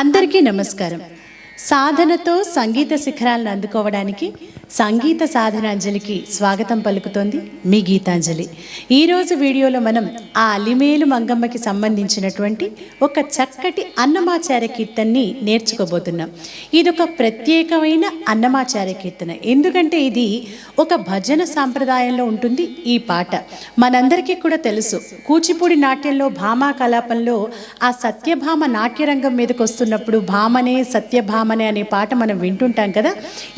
అందరికీ నమస్కారం. సాధనతో సంగీత శిఖరాలను అందుకోవడానికి సంగీత సాధనాంజలికి స్వాగతం పలుకుతోంది మీ గీతాంజలి. ఈరోజు వీడియోలో మనం ఆ అలిమేలు మంగమ్మకి సంబంధించినటువంటి ఒక చక్కటి అన్నమాచార్య కీర్తనని నేర్చుకోబోతున్నాం. ఇది ఒక ప్రత్యేకమైన అన్నమాచార్య కీర్తన. ఎందుకంటే ఇది ఒక భజన సాంప్రదాయంలో ఉంటుంది. ఈ పాట మనందరికీ కూడా తెలుసు. కూచిపూడి నాట్యంలో భామా కలాపంలో ఆ సత్యభామ నాట్యరంగం మీదకి వస్తున్నప్పుడు భామనే సత్యభామనే అనే పాట మనం వింటుంటాం కదా.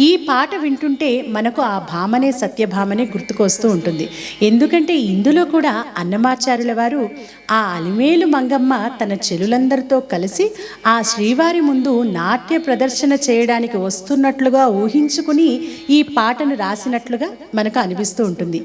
ఈ పాట వింటుంటే మనకు ఆ భామనే సత్యభామనే గుర్తుకొస్తూ ఉంటుంది. ఎందుకంటే ఇందులో కూడా అన్నమాచార్యుల వారు ఆ అలిమేలు మంగమ్మ తన చెలులందరితో కలిసి ఆ శ్రీవారి ముందు నాట్య ప్రదర్శన చేయడానికి వస్తున్నట్లుగా ఊహించుకుని ఈ పాటను రాసినట్లుగా మనకు అనిపిస్తూ ఉంటుంది.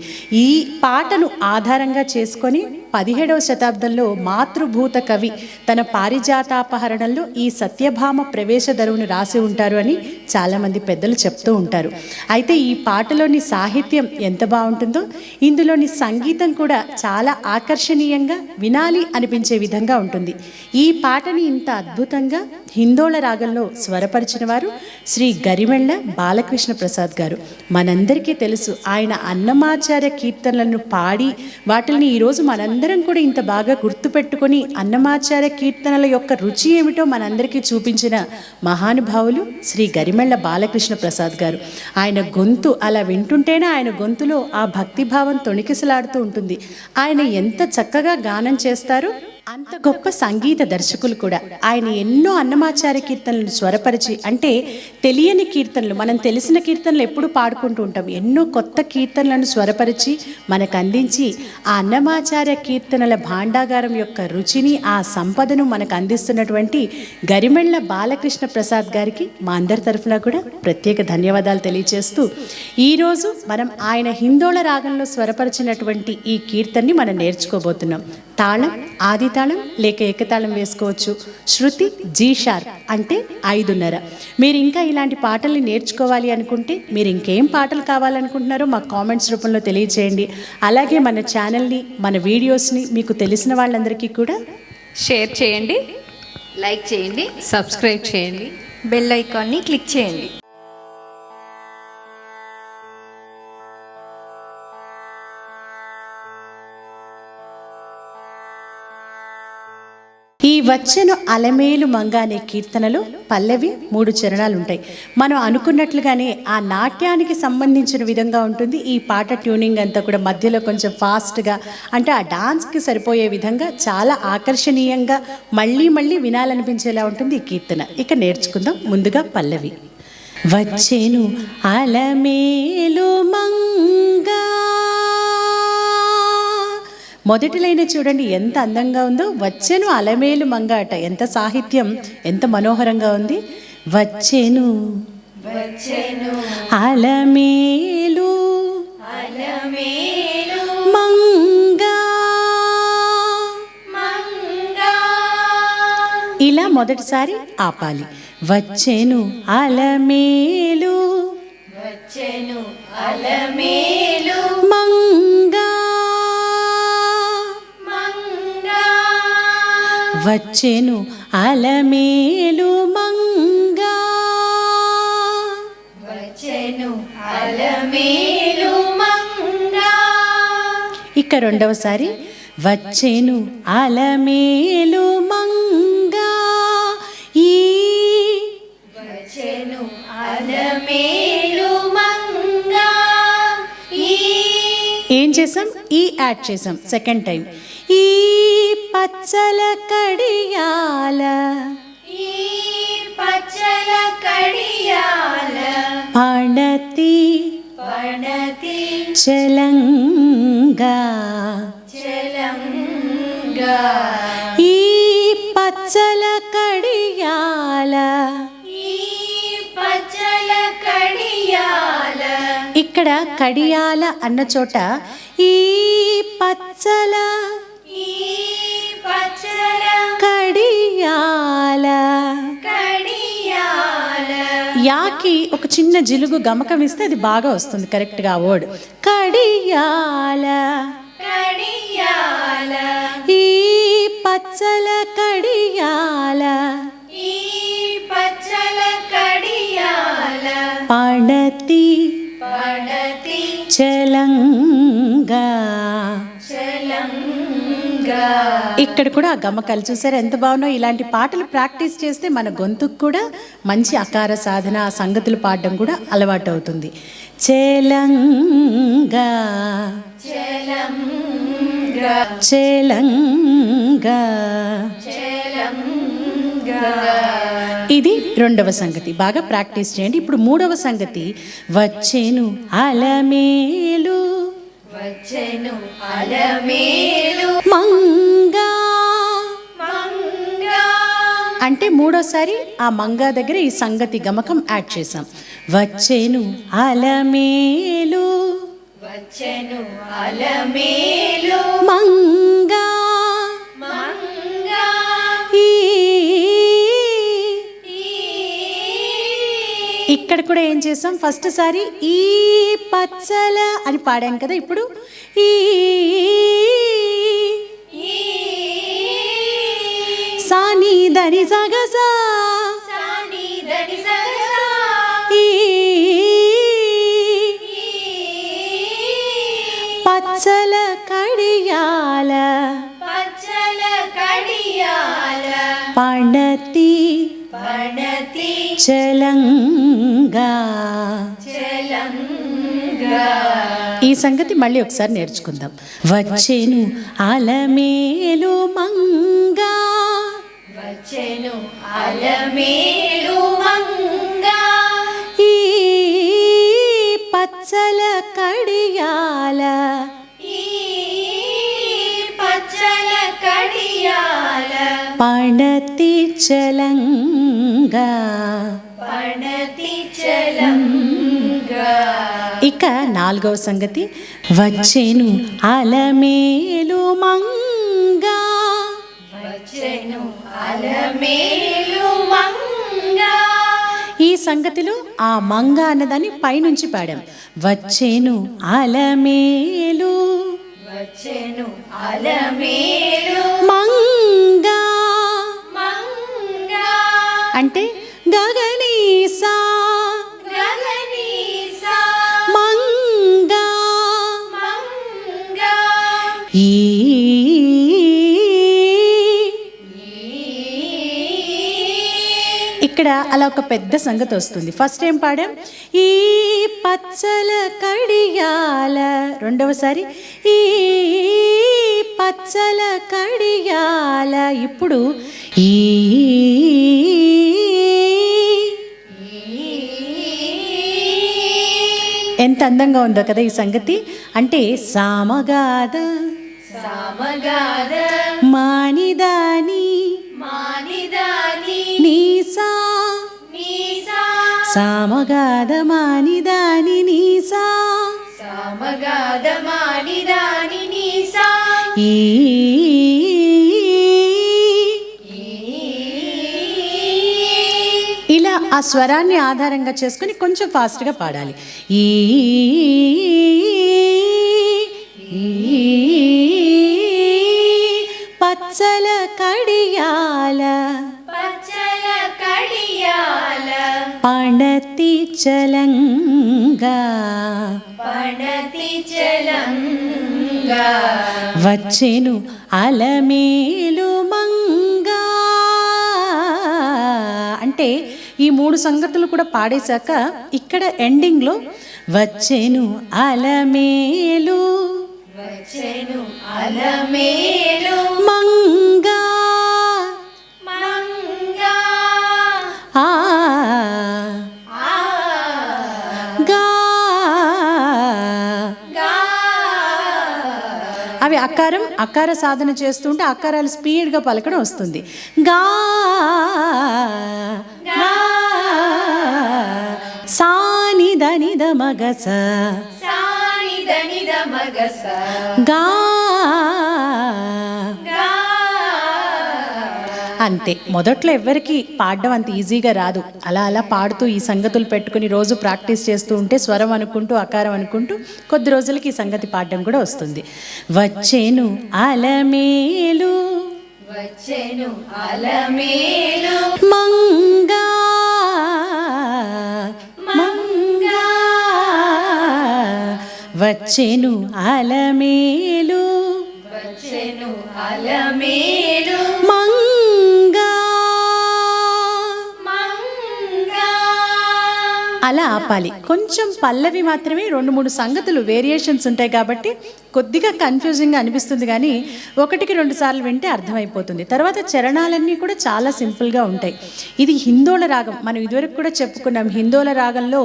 ఈ పాటను ఆధారంగా చేసుకొని 17వ శతాబ్దంలో మాతృభూత కవి తన పారిజాతాపహరణంలో ఈ సత్యభామ ప్రవేశ దరువును రాసి ఉంటారు అని చాలామంది పెద్దలు చెప్తూ ఉంటారు. అయితే ఈ పాటలోని సాహిత్యం ఎంత బాగుంటుందో ఇందులోని సంగీతం కూడా చాలా ఆకర్షణీయంగా వినాలి అనిపించే విధంగా ఉంటుంది. ఈ పాటని ఇంత అద్భుతంగా హిందోళ రాగంలో స్వరపరిచిన వారు శ్రీ గరిమెళ్ళ బాలకృష్ణ ప్రసాద్ గారు. మనందరికీ తెలుసు ఆయన అన్నమాచార్య కీర్తనలను పాడి వాటిని ఈరోజు మనందరం కూడా ఇంత బాగా గుర్తుపెట్టుకొని అన్నమాచార్య కీర్తనల యొక్క రుచి ఏమిటో మనందరికీ చూపించిన మహానుభావులు శ్రీ గరిమెళ్ళ బాలకృష్ణ ప్రసాద్ గారు. ఆయన గొంతు అలా వింటుంటేనే ఆయన గొంతులో ఆ భక్తిభావం తొణికిసలాడుతూ ఉంటుంది. ఆయన ఎంత చక్కగా గానం చేస్తారు. అంత గొప్ప సంగీత దర్శకులు కూడా. ఆయన ఎన్నో అన్నమాచార్య కీర్తనలను స్వరపరిచి, అంటే తెలియని కీర్తనలు, మనం తెలిసిన కీర్తనలు ఎప్పుడు పాడుకుంటూ ఉంటాం, ఎన్నో కొత్త కీర్తనలను స్వరపరిచి మనకు అందించి ఆ అన్నమాచార్య కీర్తనల భాండాగారం యొక్క రుచిని, ఆ సంపదను మనకు అందిస్తున్నటువంటి గరిమెళ్ళ బాలకృష్ణ ప్రసాద్ గారికి మా అందరి తరఫున కూడా ప్రత్యేక ధన్యవాదాలు తెలియజేస్తూ ఈరోజు మనం ఆయన హిందోళ రాగంలో స్వరపరిచినటువంటి ఈ కీర్తనని మనం నేర్చుకోబోతున్నాం. తాళం ఆది తాళం లేక ఏకతాళం వేసుకోవచ్చు. శృతి జీ షార్ప్ అంటే 5:30. మీరు ఇంకా ఇలాంటి పాటల్ని నేర్చుకోవాలి అనుకుంటే, మీరు ఇంకేం పాటలు కావాలనుకుంటున్నారో మాకు కామెంట్స్ రూపంలో తెలియచేయండి. అలాగే మన ఛానల్ని, మన వీడియోస్ని మీకు తెలిసిన వాళ్ళందరికీ కూడా షేర్ చేయండి, లైక్ చేయండి, సబ్స్క్రైబ్ చేయండి, బెల్ ఐకాన్ని క్లిక్ చేయండి. ఈ వచ్చెను అలమేలు మంగ అనే కీర్తనలో పల్లవి 3 చరణాలు ఉంటాయి. మనం అనుకున్నట్లుగానే ఆ నాట్యానికి సంబంధించిన విధంగా ఉంటుంది. ఈ పాట ట్యూనింగ్ అంతా కూడా మధ్యలో కొంచెం ఫాస్ట్గా, అంటే ఆ డాన్స్కి సరిపోయే విధంగా చాలా ఆకర్షణీయంగా మళ్ళీ మళ్ళీ వినాలనిపించేలా ఉంటుంది ఈ కీర్తన. ఇక నేర్చుకుందాం. ముందుగా పల్లవి. వచ్చెను అలమేలు మంగ. మొదటి లైన్ చూడండి ఎంత అందంగా ఉందో. వచ్చెను అలమేలు మంగ అట. ఎంత సాహిత్యం, ఎంత మనోహరంగా ఉంది. వచ్చెను అలమేలు మంగ. ఇలా మొదటిసారి ఆపాలి. వచ్చెను అలమేలు మంగ. వచ్చెను అలమేలు మంగ. ఇక రెండవసారి వచ్చెను అలమేలు మంగ. ఏం చేసాం? ఈ యాడ్ చేసాం సెకండ్ టైం. ఈ పచ్చల కడియాల పణతి చలంగా. ఈ పచ్చల కడియాల. ఇక్కడ కడియాల అన్న చోట ఈ పచ్చల కడియాల. యాకి ఒక చిన్న జిలుగు గమకం ఇస్తే అది బాగా వస్తుంది కరెక్ట్గా ఆ వర్డ్. కడియాల. ఈ పచ్చల కడియాల. చలంగా. ఇక్కడ కూడా ఆ గమకాలు చూసారు ఎంత బాగున్నాయో. ఇలాంటి పాటలు ప్రాక్టీస్ చేస్తే మన గొంతుకు కూడా మంచి అకార సాధన, ఆ సంగతులు పాడడం కూడా అలవాటు అవుతుంది. చలంగా చలంగా. ఇది రెండవ సంగతి. బాగా ప్రాక్టీస్ చేయండి. ఇప్పుడు మూడవ సంగతి. వచ్చేను అలమేలు మంగా. అంటే మూడోసారి ఆ మంగా దగ్గర ఈ సంగతి గమకం యాడ్ చేసాం. వచ్చేను అలమేలు మంగా. ఇక్కడ కూడా ఏం చేసాం, ఫస్ట్ సారి ఈ పచ్చల అని పాడాం కదా. ఇప్పుడు ఈ సాని దని సగసా ఈ పచ్చల కడియాల పణతి చలంగా. ఈ సంగతి మళ్ళీ ఒకసారి నేర్చుకుందాం. వచ్చేను అలమేలు మంగా. ఈ పచ్చల కడియాల పణతి చలంగా. ఇక నాలుగవ సంగతి. వచ్చేను అలమేలు మంగా. ఈ సంగతిలో ఆ మంగ అన్నదాన్ని పైనుంచి పాడాం. వచ్చేను అలమేలు మంగా. అంటే గగనీసా మంగా. ఈ ఇక్కడ అలా ఒక పెద్ద సంగతి వస్తుంది. ఫస్ట్ ఏం పాడాం, ఈ పచ్చల కడియాల. రెండవసారి ఈ పచ్చల కడియాల. ఇప్పుడు ఈ ఎంత అందంగా ఉందో కదా ఈ సంగతి. అంటే సామగాద మానిదాని నీసా సామగాద మానిదాని నీసా ఈ ఇలా ఆ స్వరాన్ని ఆధారంగా చేసుకుని కొంచెం ఫాస్ట్గా పాడాలి. ఈ పచ్చల కడియాల పణతి చలంగా. వచ్చేను అలమేలు మంగా. అంటే ఈ మూడు సంగతులు కూడా పాడేశాక ఇక్కడ ఎండింగ్లో వచ్చేను అలమేలు మంగా. ఆ గా. అవి అకార సాధన చేస్తుంటే అకారాలు స్పీడ్గా పలకడం వస్తుంది. గా సాని దని ద మగస గా. అంతే. మొదట్లో ఎవ్వరికి పాడడం అంత ఈజీగా రాదు. అలా అలా పాడుతూ ఈ సంగతులు పెట్టుకుని రోజు ప్రాక్టీస్ చేస్తూ ఉంటే స్వరం అనుకుంటూ అకారం అనుకుంటూ కొద్ది రోజులకి ఈ సంగతి పాడడం కూడా వస్తుంది. వచ్చేను అలమేలు మంగా. వచ్చెను అలమేలు మంగా అలా ఆపాలి. కొంచెం పల్లవి మాత్రమే 2-3 సంగతులు వేరియేషన్స్ ఉంటాయి కాబట్టి కొద్దిగా కన్ఫ్యూజింగ్గా అనిపిస్తుంది, కానీ 1-2 సార్లు వింటే అర్థమైపోతుంది. తర్వాత చరణాలన్నీ కూడా చాలా సింపుల్గా ఉంటాయి. ఇది హిందోళ రాగం. మనం ఇదివరకు కూడా చెప్పుకున్నాం, హిందోళ రాగంలో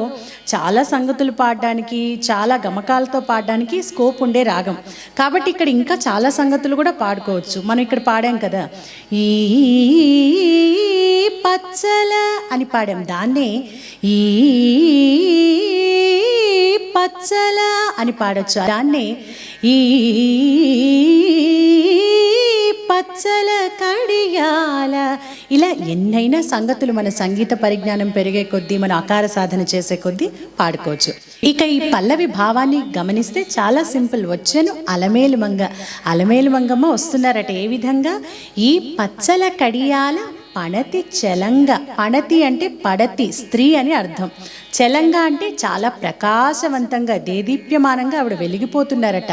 చాలా సంగతులు పాడడానికి, చాలా గమకాలతో పాడడానికి స్కోప్ ఉండే రాగం కాబట్టి ఇక్కడ ఇంకా చాలా సంగతులు కూడా పాడుకోవచ్చు. మనం ఇక్కడ పాడాం కదా, ఈ పచ్చల అని పాడాం, దాన్నే ఈ పచ్చల అని పాడొచ్చు. దాన్నే ఈ పచ్చల కడియాల. ఇలా ఎన్నైనా సంగతులు మన సంగీత పరిజ్ఞానం పెరిగే కొద్దీ, మన ఆకార సాధన చేసే కొద్దీ పాడుకోవచ్చు. ఇక ఈ పల్లవి భావాన్ని గమనిస్తే చాలా సింపుల్. వచ్చెను అలమేలు మంగ, అలమేలు మంగమ్మ వస్తున్నారట. ఏ విధంగా? ఈ పచ్చల కడియాల పణతి చలంగ. పణతి అంటే పడతి, స్త్రీ అని అర్థం. చలంగ అంటే చాలా ప్రకాశవంతంగా, దేదీప్యమానంగా ఆవిడ వెలిగిపోతున్నారట.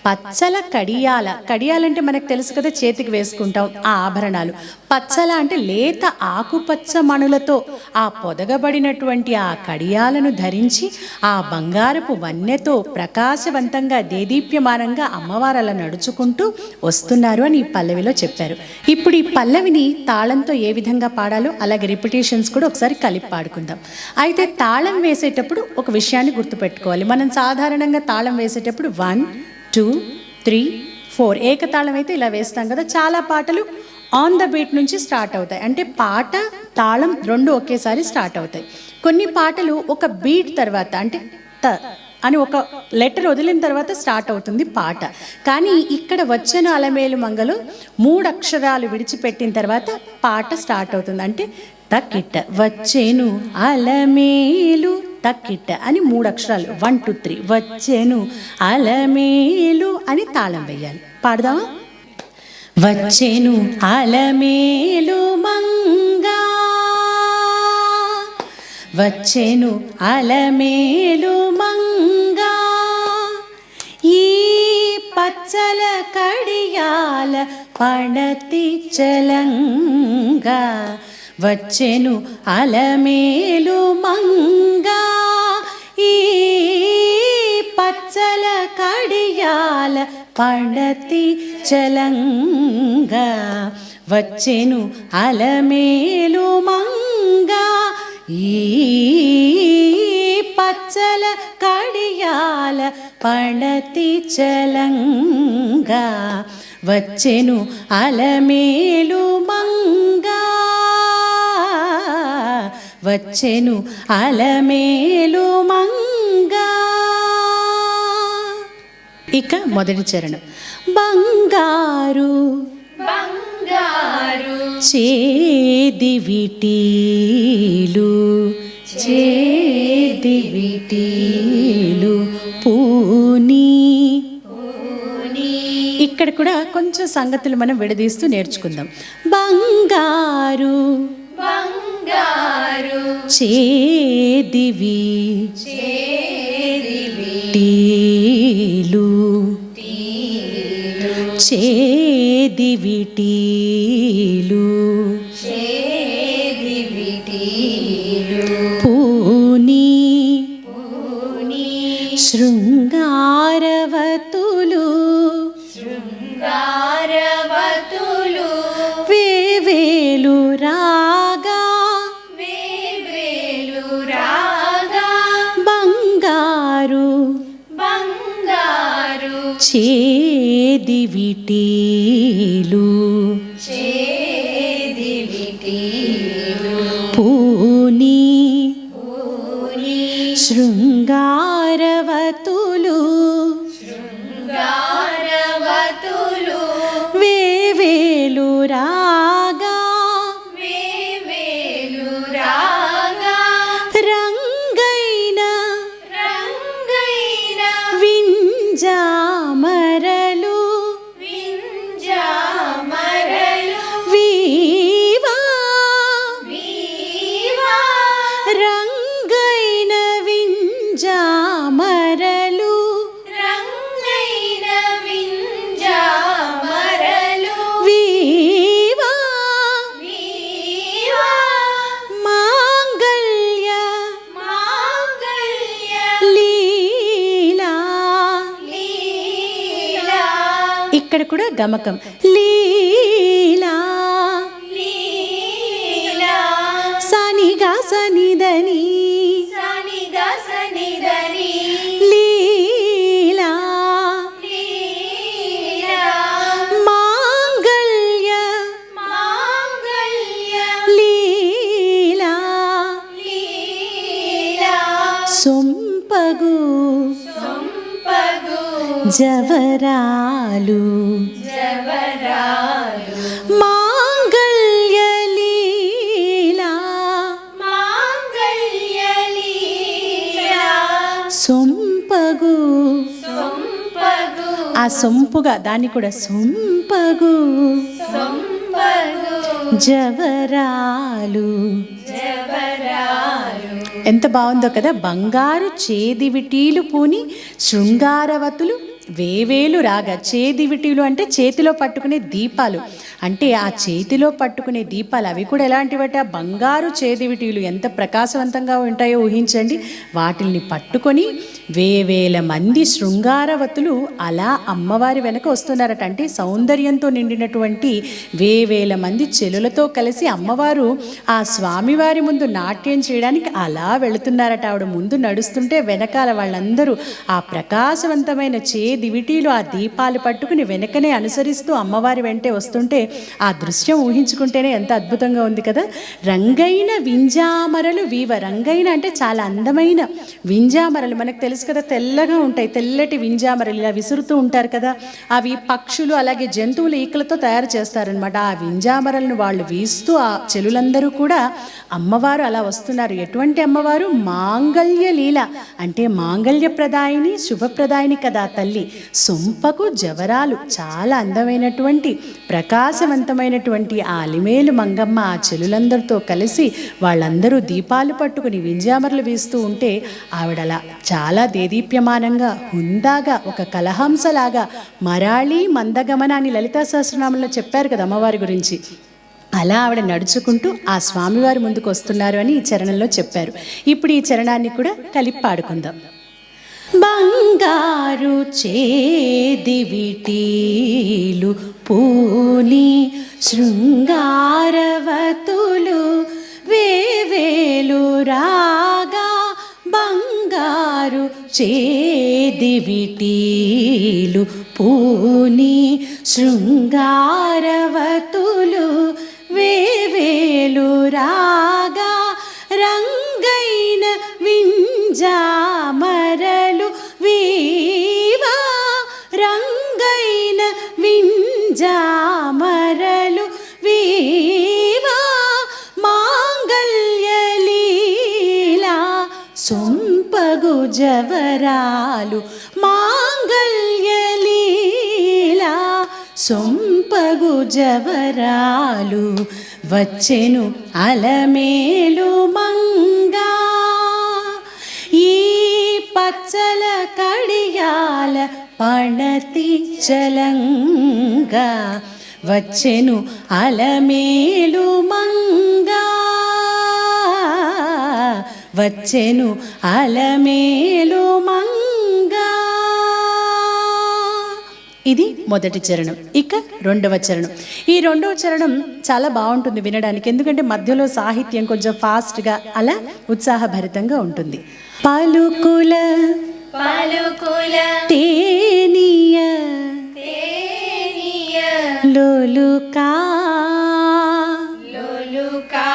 పచ్చల కడియాల. కడియాలంటే మనకు తెలుసు కదా, చేతికి వేసుకుంటాం ఆ ఆభరణాలు. పచ్చల అంటే లేత ఆకుపచ్చ మణులతో ఆ పొదగబడినటువంటి ఆ కడియాలను ధరించి ఆ బంగారపు వన్నెతో ప్రకాశవంతంగా, దేదీప్యమానంగా అమ్మవారు అలా నడుచుకుంటూ వస్తున్నారు అని ఈ పల్లవిలో చెప్పారు. ఇప్పుడు ఈ పల్లవిని తాళంతో ఏ విధంగా పాడాలో అలాగే రిపిటేషన్స్ కూడా ఒకసారి కలిపి పాడుకుందాం. అయితే తాళం వేసేటప్పుడు ఒక విషయాన్ని గుర్తుపెట్టుకోవాలి. మనం సాధారణంగా తాళం వేసేటప్పుడు 1, 2, 3, 4 ఏకతాళం అయితే ఇలా వేస్తాం కదా. చాలా పాటలు ఆన్ ద బీట్ నుంచి స్టార్ట్ అవుతాయి, అంటే పాట తాళం 2 ఒకేసారి స్టార్ట్ అవుతాయి. కొన్ని పాటలు ఒక బీట్ తర్వాత, అంటే త అని ఒక లెటర్ వదిలిన తర్వాత స్టార్ట్ అవుతుంది పాట. కానీ ఇక్కడ వచ్చెను అలమేలు మంగలో 3 అక్షరాలు విడిచిపెట్టిన తర్వాత పాట స్టార్ట్ అవుతుంది. అంటే తక్కిట్ట వచ్చెను అలమేలు తక్కిట్ట అని 3 అక్షరాలు, 1, 2, 3 వచ్చెను అలమేలు అని తాళం వేయాలి. పాడదామా? వచ్చెను అలమేలు మంగా, వచ్చెను అలమేలు మంగా, ఈ పచ్చల కడియాల పణతి చలంగా. వచ్చెను అలమేలు మంగా, ఈ పచ్చల కడియాల పణతి చలంగా. వచ్చెను అలమేలు మంగా, ఈ పచ్చల కడియాల పణతి చలంగా. వచ్చెను అలమేలు మంగా, వచ్చెను అలమేలు మంగా. ఇక మొదటి చరణం. బంగారు బంగారు చేది విటీలు, చేది విటీలు పూని. ఇక్కడ కూడా కొంచెం సంగతులు మనం విడదీస్తూ నేర్చుకుందాం. బంగారు బంగారు చేదివి టీలు, చేదివి టీలు పూని. శృంగారవతులు శృంగారవతులు వేవేలు రాగా, వేవేలు రాగా. బంగారు బంగారు చేది విటీలు, చేది విటీలు పూని. పూని. శృంగారవతులు శృంగారవతులు వేవేలు రాగా, వేవేలు రాగా. రంగైన రంగైన వింజామరలు వింజామరలు వీవా. వీవా. రంగైన వింజామరలు ఇక్కడ కూడా గమకం. లీలా లీలా సనిగా సనిదని సనిగా సనిదని లీలా లీలా మాంగళ్య మాంగళ్య లీలా లీలా సొంపగు సంపగు జవరాలు జవరాలు మాంగళ్య లీలా మాంగళ్య లీలా సొంపగు. సంపగు ఆ సొంపుగా దాన్ని కూడా సొంపగు సంపగు జవరాలు. జవరాలు ఎంత బాగుందో కదా. బంగారు చేదివిటీలు పూని శృంగారవతులు వేవేలు రాగా. చేదివిటీలు అంటే చేతిలో పట్టుకునే దీపాలు, అంటే ఆ చేతిలో పట్టుకునే దీపాలు అవి కూడా ఎలాంటివట, బంగారు చేదివిటీలు. ఎంత ప్రకాశవంతంగా ఉంటాయో ఊహించండి. వాటిల్ని పట్టుకొని వేవేల మంది శృంగారవతులు అలా అమ్మవారి వెనక వస్తున్నారట. అంటే సౌందర్యంతో నిండినటువంటి వేవేల మంది చెలులతో కలిసి అమ్మవారు ఆ స్వామివారి ముందు నాట్యం చేయడానికి అలా వెళుతున్నారట. ఆవిడ ముందు నడుస్తుంటే వెనకాల వాళ్ళందరూ ఆ ప్రకాశవంతమైన దివిటీలు ఆ దీపాలు పట్టుకుని వెనకనే అనుసరిస్తూ అమ్మవారి వెంటే వస్తుంటే ఆ దృశ్యం ఊహించుకుంటేనే ఎంత అద్భుతంగా ఉంది కదా. రంగైన వింజామరలు వీవ. రంగైన అంటే చాలా అందమైన వింజామరలు. మనకు తెలుసు కదా, తెల్లగా ఉంటాయి. తెల్లటి వింజామరలు ఇలా విసురుతూ ఉంటారు కదా. అవి పక్షులు అలాగే జంతువుల ఈకలతో తయారు చేస్తారనమాట. ఆ వింజామరలను వాళ్ళు వీస్తూ ఆ చెలులందరూ కూడా అమ్మవారు అలా వస్తున్నారు. ఎటువంటి అమ్మవారు? మాంగళ్య లీల అంటే మాంగళ్యప్రదాయిని శుభప్రదాయిని కదా తల్లి. సొంపకు జవరాలు చాలా అందమైనటువంటి ప్రకాశవంతమైనటువంటి ఆ అలిమేలు మంగమ్మ ఆ చెలులందరితో కలిసి వాళ్ళందరూ దీపాలు పట్టుకుని వింజామరలు వీస్తూ ఉంటే ఆవిడలా చాలా దేదీప్యమానంగా హుందాగా ఒక కలహంసలాగా మరాళీ మందగమన అని లలితా సహస్రనామంలో చెప్పారు కదా అమ్మవారి గురించి. అలా ఆవిడ నడుచుకుంటూ ఆ స్వామివారి ముందుకు వస్తున్నారు అని ఈ చరణంలో చెప్పారు. ఇప్పుడు ఈ చరణాన్ని కూడా కలిపి పాడుకుందాం. బంగారు చేదివిటీలు పూని శృంగారవతులు వేవేలు రాగా. బంగారు చేదివిటీలు పూని శృంగారవతులు వేవేలు రాగా. రంగైన వింజామరలు వీవా. రంగైన వింజామరలు వీవా. మాంగళ్య లీలా సొంపగు జవరాలు. మాంగళ్య లీలా సొంపగు జవరాలు. వచ్చెను అలమేలు మంగా ఈ పచ్చల కడియాల పణతి చలంగా. వచ్చెను అలమేలు మంగా వచ్చెను అలమేలు మంగా. ఇది మొదటి చరణం. ఇక రెండవ చరణం. ఈ రెండవ చరణం చాలా బాగుంటుంది వినడానికి. ఎందుకంటే మధ్యలో సాహిత్యం కొంచెం ఫాస్ట్గా అలా ఉత్సాహభరితంగా ఉంటుంది. పలుకుల పలుకుల తేనియ తేనియ లోలుకా. లోలుకా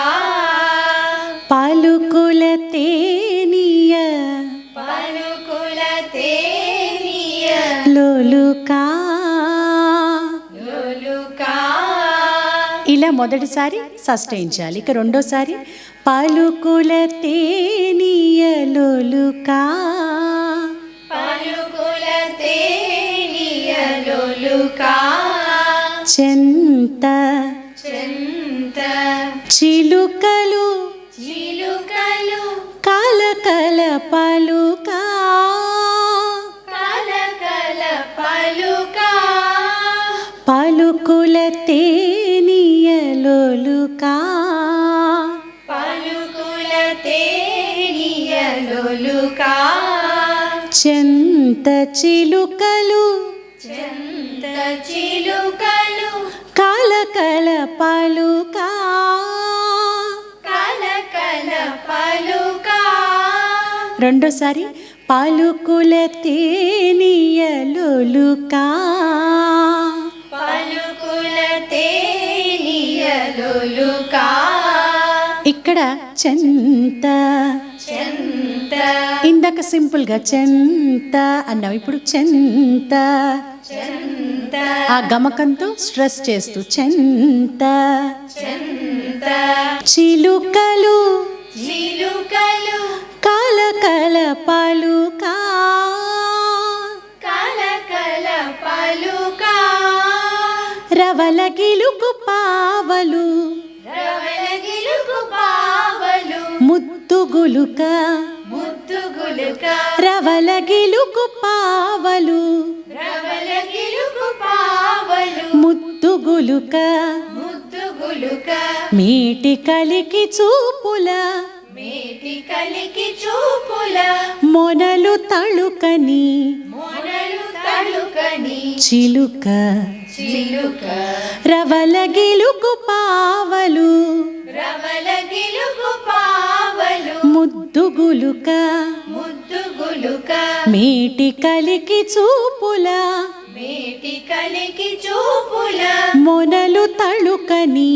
పలుకుల తేనియ పలుకుల తేనియ లోలుకా. లోలుకా ఇలా మొదటిసారి సస్టైంచాలి. ఇక రెండోసారి పలుకుల తేనియ లోలుకా. పలుకుల తేనియ లోలుకా చెంత చెంత చిలుకలు చిలుకలు కలకల పలుకా. కలకల పలుకా పలుకుల తేనియ లోలుకా. పలుకుల తేనియ లోలుకా చెంత చిలుకలు చెంత చిలుకలు కలకల పలుకా కలకల పలుకా రెండోసారి పలుకుల తేనియలులుకా పలుకుల తేనియలులుకా ఇక్కడ చెంత చెంత ఇందాక సింపుల్గా చెంత అన్నాం, ఇప్పుడు చెంత చెంత ఆ గమకంతో స్ట్రెస్ చేస్తూ చెంత చెంత చిలుకలు చిలుకలు కలకల పలుకా కలకల పలుకా రవల గిలుకు పావలు రవలగిలుకు పావలు ముద్దుగులుక ముద్దుగులుక రవల గిలుకు పావలు రవలగిలుకు పావలు ముద్దుగులుక ముద్దుగులుక మీటి కలికి చూపుల మేటి కలికి చూపుల మొనలు తళుకని మొనలు తళుకని చిలుక చిలుక రవల గిలుకు పావలు రవలగిలుకు పావలు ముద్దుగులుక ముద్దుగులుక మీటి కలికి చూపుల మేటి కలికి చూపుల మొనలు తళుకని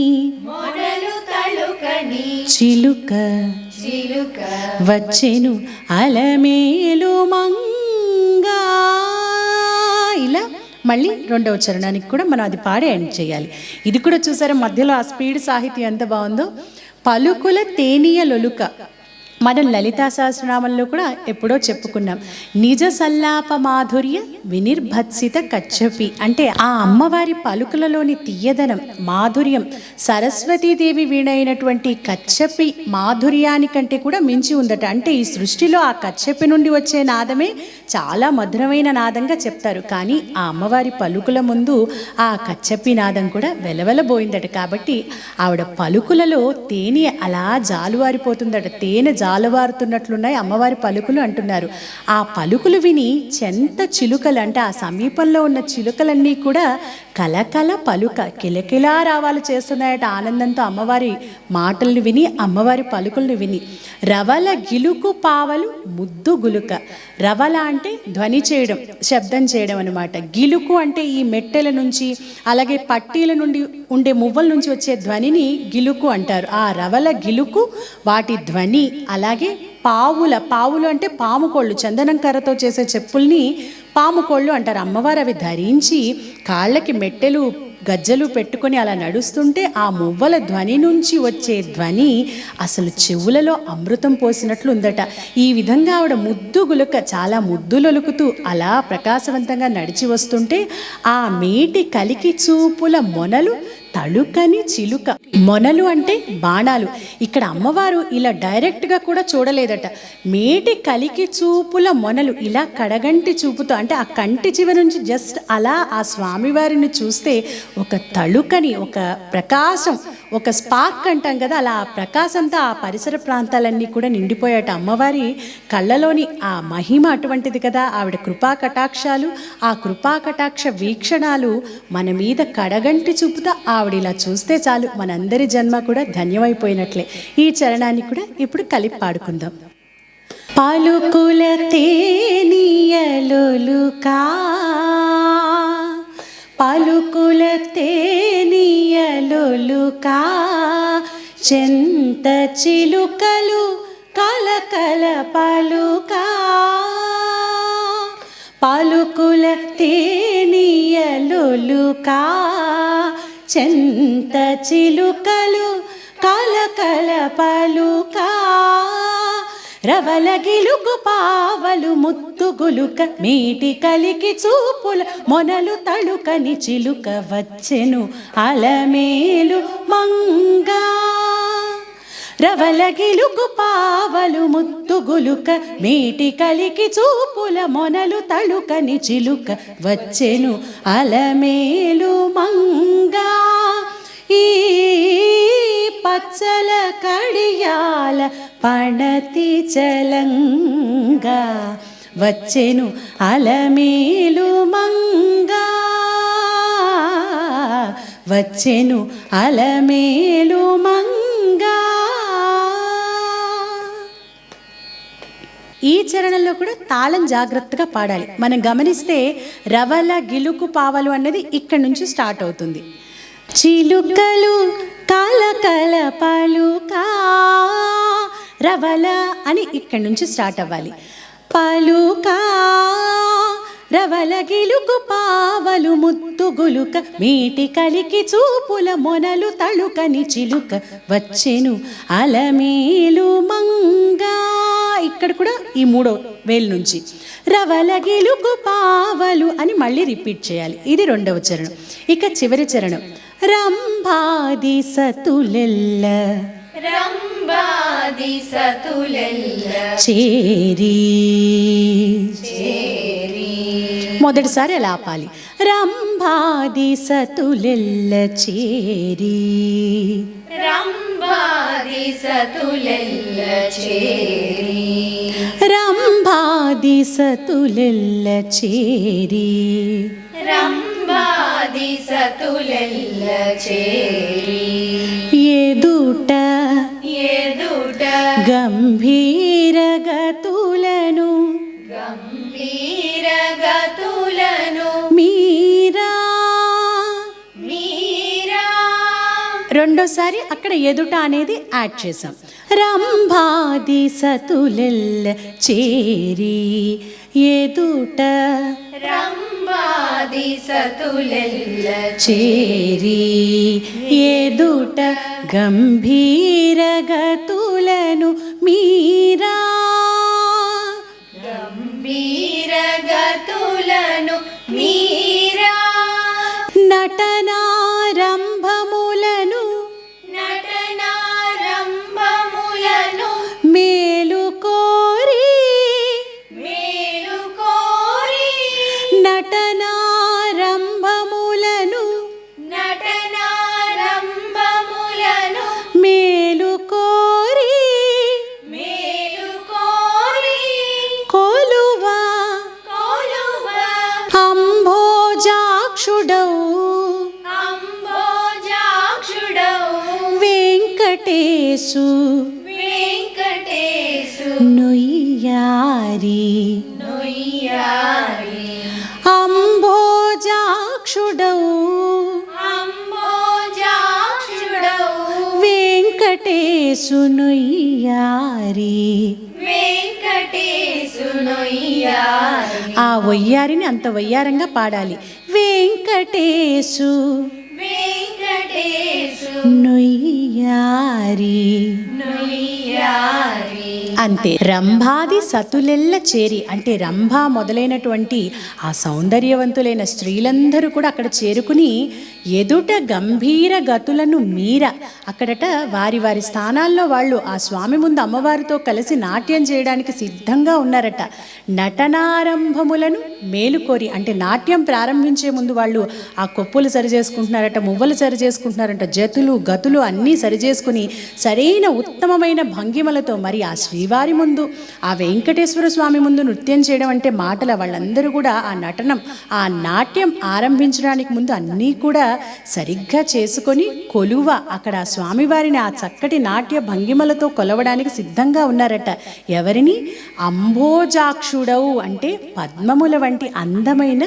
మొనలు తళుకని చిలుక చిలుక వచ్చెను అలమేలు మంగా. ఇలా మళ్ళీ రెండవ చరణానికి కూడా మనం అది పాడే ఎండ్ చేయాలి. ఇది కూడా చూసారా మధ్యలో ఆ స్పీడ్ సాహిత్యం ఎంత బాగుందో. పలుకుల తేనియలొలుక మనం లలితా సహస్రనామంలో కూడా ఎప్పుడో చెప్పుకున్నాం. నిజ సల్లాప మాధుర్య వినిర్భత్సిత కచ్చపి అంటే ఆ అమ్మవారి పలుకులలోని తీయదనం మాధుర్యం సరస్వతీదేవి వీణైనటువంటి కచ్చపి మాధుర్యానికంటే కూడా మించి ఉందట. అంటే ఈ సృష్టిలో ఆ కచ్చపి నుండి వచ్చే నాదమే చాలా మధురమైన నాదంగా చెప్తారు. కానీ ఆ అమ్మవారి పలుకుల ముందు ఆ కచ్చపి నాదం కూడా వెలవెలబోయిందట. కాబట్టి ఆవిడ పలుకులలో తేనె అలా జాలువారిపోతుందట. తేనె జాలువారుతున్నట్లున్నాయి అమ్మవారి పలుకులు అంటున్నారు. ఆ పలుకులు విని చెంత చిలుకలు అంటే ఆ సమీపంలో ఉన్న చిలుకలన్నీ కూడా కలకల పలుక కిలకిలా రావాలు చేస్తున్నాయట ఆనందంతో అమ్మవారి మాటలను విని అమ్మవారి పలుకులను విని. రవల గిలుకు పావలు ముద్దు గులుక. రవల అంటే ధ్వని చేయడం శబ్దం చేయడం అనమాట. గిలుకు అంటే ఈ మెట్టెల నుంచి అలాగే పట్టీల నుండి ఉండే మువ్వల నుంచి వచ్చే ధ్వనిని గిలుకు అంటారు. ఆ రవల గిలుకు వాటి ధ్వని. అలాగే పావులు అంటే పాము కోళ్ళు చందనం కర్రతో చేసే చెప్పుల్ని పాము కోళ్ళు అంటారు. అమ్మవారు అవి ధరించి కాళ్ళకి మెట్టెలు గజ్జలు పెట్టుకొని అలా నడుస్తుంటే ఆ మువ్వల ధ్వని నుంచి వచ్చే ధ్వని అసలు చెవులలో అమృతం పోసినట్లు ఉందట. ఈ విధంగా ఆవిడ ముద్దు గులుక చాలా ముద్దులొలుకుతూ అలా ప్రకాశవంతంగా నడిచి వస్తుంటే ఆ మేటి కలికి చూపుల మొనలు తళుకని చిలుక. మొనలు అంటే బాణాలు. ఇక్కడ అమ్మవారు ఇలా డైరెక్ట్గా కూడా చూడలేదట. మేటి కలికి చూపుల మొనలు ఇలా కడగంటి చూపుతో అంటే ఆ కంటి చివరి నుంచి జస్ట్ అలా ఆ స్వామివారిని చూస్తే ఒక తళుకని ఒక ప్రకాశం ఒక స్పార్క్ అంటాం కదా అలా ఆ ప్రకాశంతో ఆ పరిసర ప్రాంతాలన్నీ కూడా నిండిపోయాట. అమ్మవారి కళ్ళలోని ఆ మహిమ అటువంటిది కదా. ఆవిడ కృపా కటాక్షాలు ఆ కృపా కటాక్ష వీక్షణాలు మన మీద కడగంటి చూపుతా ఆవిడ ఇలా చూస్తే చాలు మనందరి జన్మ కూడా ధన్యమైపోయినట్లే. ఈ చరణాన్ని కూడా ఇప్పుడు కలిపి పాడుకుందాం. పలుకుల తేనియలులుకా పలుకుల తేనియలులుకా చెంత చిలుకలు కలకల పలుకా పలుకుల తేనియలులుకా చెంత చిలుకలు కలకల పలుకా రవల గిలుకు పావలు ముత్తు గులుక మీటి కలికి చూపుల మొనలు తళుకని చిలుక వచ్చెను అలమేలు మంగా. రవల గిలుకు పావలు ముత్తు గులుక మీటి కలికి చూపుల మొనలు తళుకని చిలుక వచ్చెను అలమేలు మంగా. ఈ పచ్చల కడియాల పణతి చలంగా వచ్చెను అలమేలు మంగా. వచ్చెను అలమేలు మంగా. ఈ చరణంలో కూడా తాళం జాగ్రత్తగా పాడాలి. మనం గమనిస్తే రవల గిలుకు పావలు అన్నది ఇక్కడి నుంచి స్టార్ట్ అవుతుంది. చిలుకలు కలకల పలుకా రవల అని ఇక్కడి నుంచి స్టార్ట్ అవ్వాలి. పలుకా రవల గిలుకు పావలు ముద్దు గులుక మీటి కలికి చూపుల మొనలు తళుకని చిలుక వచ్చెను అలమేలు మంగా. ఇక్కడ కూడా ఈ మూడో వేలు నుంచి రవల గిలుకు పావలు అని మళ్ళీ రిపీట్ చేయాలి. ఇది రెండవ చరణం. ఇక చివరి చరణం రంభాది సతులెల్ల రంభాది సతులెల్ల చేరి. చేరి మొదటిసారి అలా ఆపాలి. రంభాది సతులెల్ల చేరి. రంభాది సతులెల్ల చేరి రంభాది సతులెల్ల చేరి. రంభాది సతులెల్ల చేరి ఎదుట ఎదుట గంభీర గతులను గంభీర గతులను మీరా. మీరా రెండోసారి అక్కడ ఎదుట అనేది యాడ్ చేసాం. రంభాది సతులెల్ల చేరి ఎదుట రంభాది సతులెల్ల చేరి ఎదుట గంభీర గతులను మీరా. గంభీర గతులను మీరా నటనారంభములను నటనారంభములను మేలుకోరి. మేలుకోరి నటనారంభములను నటనారంభములను మేలుకోరి. మేలుకోరి కొలువా కొలువ అంభోజాక్షుడౌ అంబోజాక్షుడౌ వెంకటేశు వెంకటేశు నుయ్యారి. నొయ్యారి అంభోజాక్షుడౌ అంబోజాక్షుడౌ వెంకటేశు నుయ్యారి. వెంకటేశు నొయ్యారి ఆ వయ్యారిని అంత వయ్యారంగా పాడాలి. వెంకటేశు వెంకటేశు నుయ్యారి. నొయ్యారి అంతే. రంభాది సతులెల్ల చేరి అంటే రంభ మొదలైనటువంటి ఆ సౌందర్యవంతులైన స్త్రీలందరూ కూడా అక్కడ చేరుకుని ఎదుట గంభీర గతులను మీర అక్కడట వారి వారి స్థానాల్లో వాళ్ళు ఆ స్వామి ముందు అమ్మవారితో కలిసి నాట్యం చేయడానికి సిద్ధంగా ఉన్నారట. నటనారంభములను మేలుకోరి అంటే నాట్యం ప్రారంభించే ముందు వాళ్ళు ఆ కొప్పులు సరి చేసుకుంటున్నారట, మువ్వలు సరి చేసుకుంటున్నారట, జతులు గతులు అన్నీ సరి చేసుకుని సరైన ఉత్తమమైన భంగిమలతో మరి ఆ శ్రీవారి ముందు ఆ వెంకటేశ్వర స్వామి ముందు నృత్యం చేయడం అంటే మాటల. వాళ్ళందరూ కూడా ఆ నటనం ఆ నాట్యం ఆరంభించడానికి ముందు అన్నీ కూడా సరిగ్గా చేసుకొని కొలువ అక్కడ స్వామివారిని ఆ చక్కటి నాట్య భంగిమలతో కొలవడానికి సిద్ధంగా ఉన్నారట. ఎవరిని? అంభోజాక్షుడవు అంటే పద్మముల వంటి అందమైన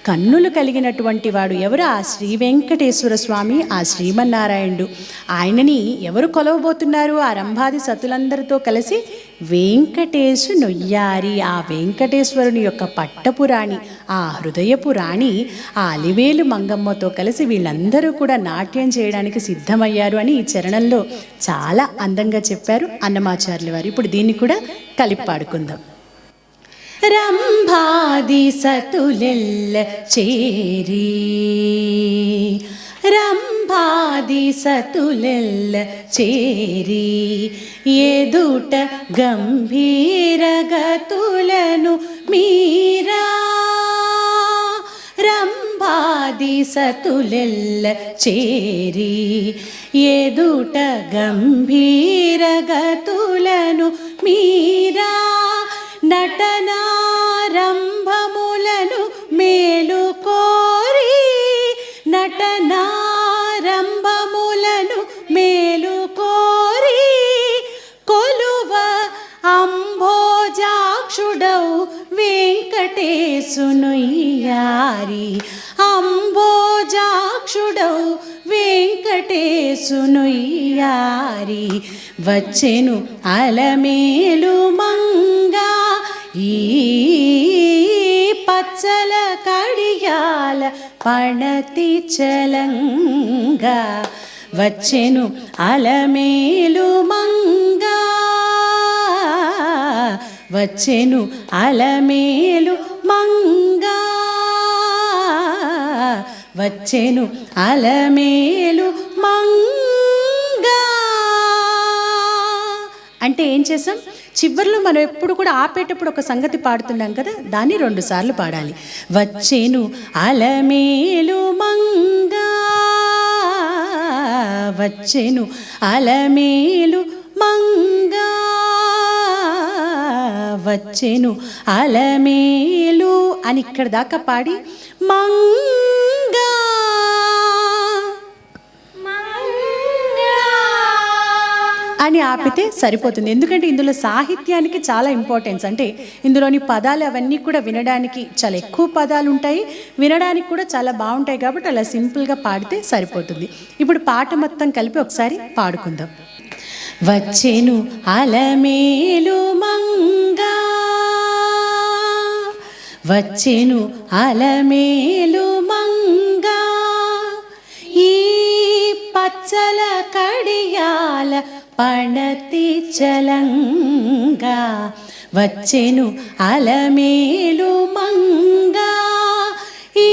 కన్నులు కలిగినటువంటి వాడు. ఎవరు? ఆ శ్రీ వెంకటేశ్వర స్వామి, ఆ శ్రీమన్నారాయణుడు. ఆయనని ఎవరు కొలవబోతున్నారు? ఆ రంభాది సతులందరితో కలిసి వెంకటేశు నొయ్యారి. ఆ వెంకటేశ్వరుని యొక్క పట్టపురాణి, ఆ హృదయపు రాణి, ఆ అలివేలు మంగమ్మతో కలిసి వీళ్ళందరూ కూడా నాట్యం చేయడానికి సిద్ధమయ్యారు అని ఈ చరణంలో చాలా అందంగా చెప్పారు అన్నమాచార్యుల వారు. ఇప్పుడు దీన్ని కూడా కలిపి పాడుకుందాం. రంభాది సతులెల్ల చేరి రంభాది సతులెల్ల చేరి ఎదుట గంభీర గతులను మీరా. రంభాది సతులెల్ల చేరి ఎదుట గంభీర గతులను మీరా. నటనారంభములను మేలుకోరి నటనారంభములను అంబోజాక్షుడౌ వెంకటేశునుయ్యారి అంబోజాక్షుడౌ వెంకటేశునుయ్యారి వచ్చెను అలమేలు మంగా ఈ పచ్చల కడియాల పణతి చలంగా వచ్చెను అలమేలు మంగా వచ్చెను అలమేలు మంగా వచ్చెను అలమేలు మంగా. అంటే ఏం చేసాం, చివర్లో మనం ఎప్పుడు కూడా ఆపేటప్పుడు ఒక సంగతి పాడుతున్నాం కదా, దాన్ని 2 సార్లు పాడాలి. వచ్చెను అలమేలు మంగా వచ్చెను అలమేలు మంగా వచ్చెను అలమేలు అని ఇక్కడ దాకా పాడి మంగా అని ఆపితే సరిపోతుంది. ఎందుకంటే ఇందులో సాహిత్యానికి చాలా ఇంపార్టెన్స్. అంటే ఇందులోని పదాలు అవన్నీ కూడా వినడానికి చాలా ఎక్కువ పదాలు ఉంటాయి, వినడానికి కూడా చాలా బాగుంటాయి. కాబట్టి అలా సింపుల్గా పాడితే సరిపోతుంది. ఇప్పుడు పాట మొత్తం కలిపి ఒకసారి పాడుకుందాం. వచ్చెను అలమేలు మంగా వచ్చెను అలమేలు మంగా ఈ పచ్చల కడియాల పణతి చలంగా వచ్చెను అలమేలు మంగా ఈ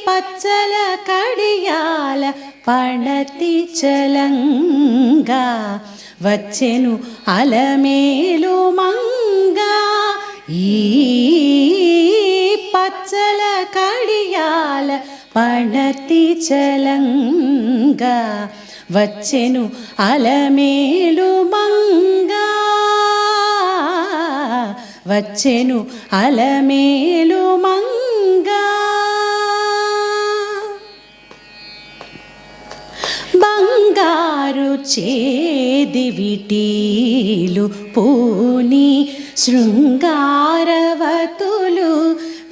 పచ్చల కడియాల పణతి చలంగా వచ్చెను అలమేలు మంగా ఈ పచ్చల కడియాల పణతి చలంగా వచ్చెను అలమేలు మంగా వచ్చెను అలమేలు మంగా. బంగారు చేది విటీలు పూని శృంగారవతులు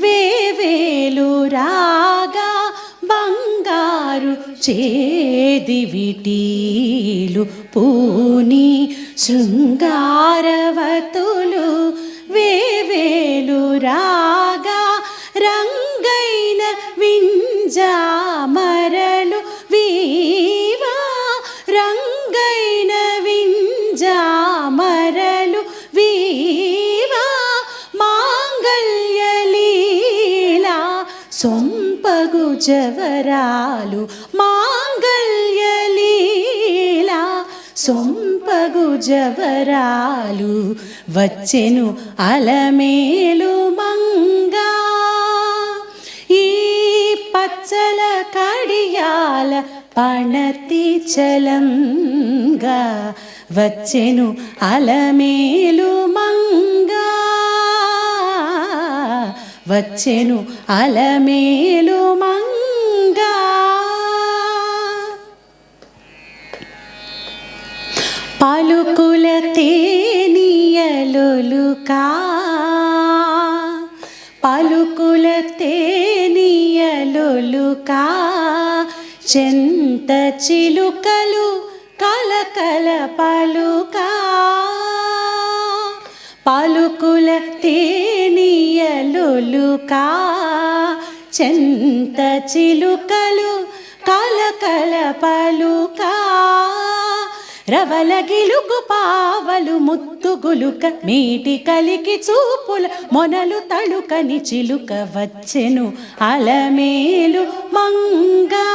వేవేలు రాగా బంగారు చేది విటీలు పూని శృంగారవతులు వేవేలు రాగా రంగైన వింజామరలు వీవా రంగైన వింజామరలు వీవా మాంగళ్యలీలా సొంపగు జవరాలు మాంగళ్యలీలా సొంపగు జవరాలు వచ్చెను అలమేలు మంగా ఈ పచ్చల కడియాల పణతి చలంగా వచ్చెను అలమేలు మంగా వచ్చెను అలమేలు మంగా. పలుకుల తేనియలుకా పలుకుల తేనియలుకా చెంత చిలుకలు కలకల పలుకా పలుకుల తేనియలుకా చెంత చిలుకలు కలకల పలుకా రవల గిలుకు పావలు ముత్తుగులుక మీటి కలికి చూపుల మొనలు తళుకని చిలుక వచ్చెను అలమేలు మంగా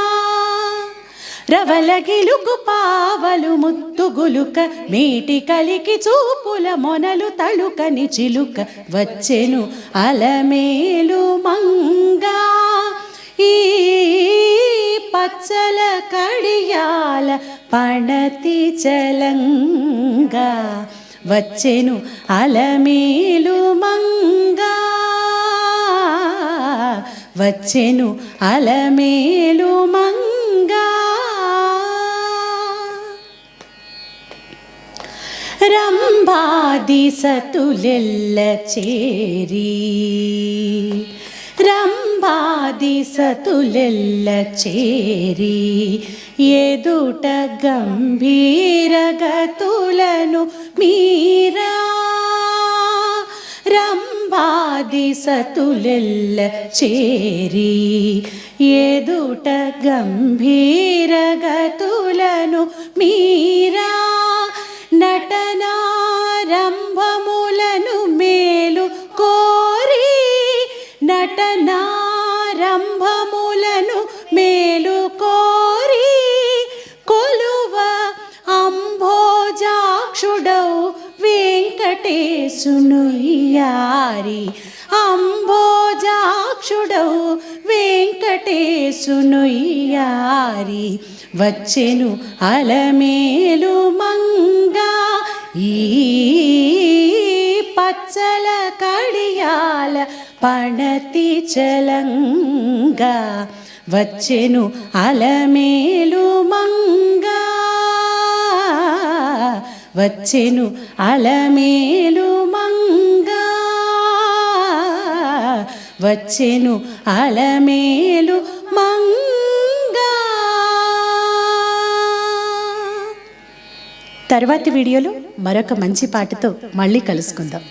రవల గిలుకు పావలు ముత్తుగులుక మీటి కలికి చూపుల మొనలు తళుకని చిలుక వచ్చెను అలమేలు మంగా ఈ పచ్చల కడియాల పణతి చలంగా వచ్చెను అలమేలు మంగా వచ్చెను అలమేలు మంగా. రంభ రంభాది సతులెల్ల చేరి రంభాది సతులెల్ల చేరి ఎదుట గంభీరగతులను మీరా రంభాది సతులెల్ల చేరి ఎదుట గంభీరగతులను మీరా నటనారంభములను మేలు కోరి నటనారంభములను మేలు కోరి కొలువ అంభోజాక్షుడౌ వెంకటేశునుయ్యారి అంభోజాక్షుడౌ వెంకటేశునుయ్యారి వచ్చెను అలమేలు మంగా ఈ పచ్చల కడియాల పణతి చలంగా వచ్చెను అలమేలు మంగా వచ్చెను అలమేలు మంగా వచ్చెను అలమేలు మంగా. తర్వాతి వీడియోలో మరొక మంచి పాటతో మళ్ళీ కలుసుకుందాం.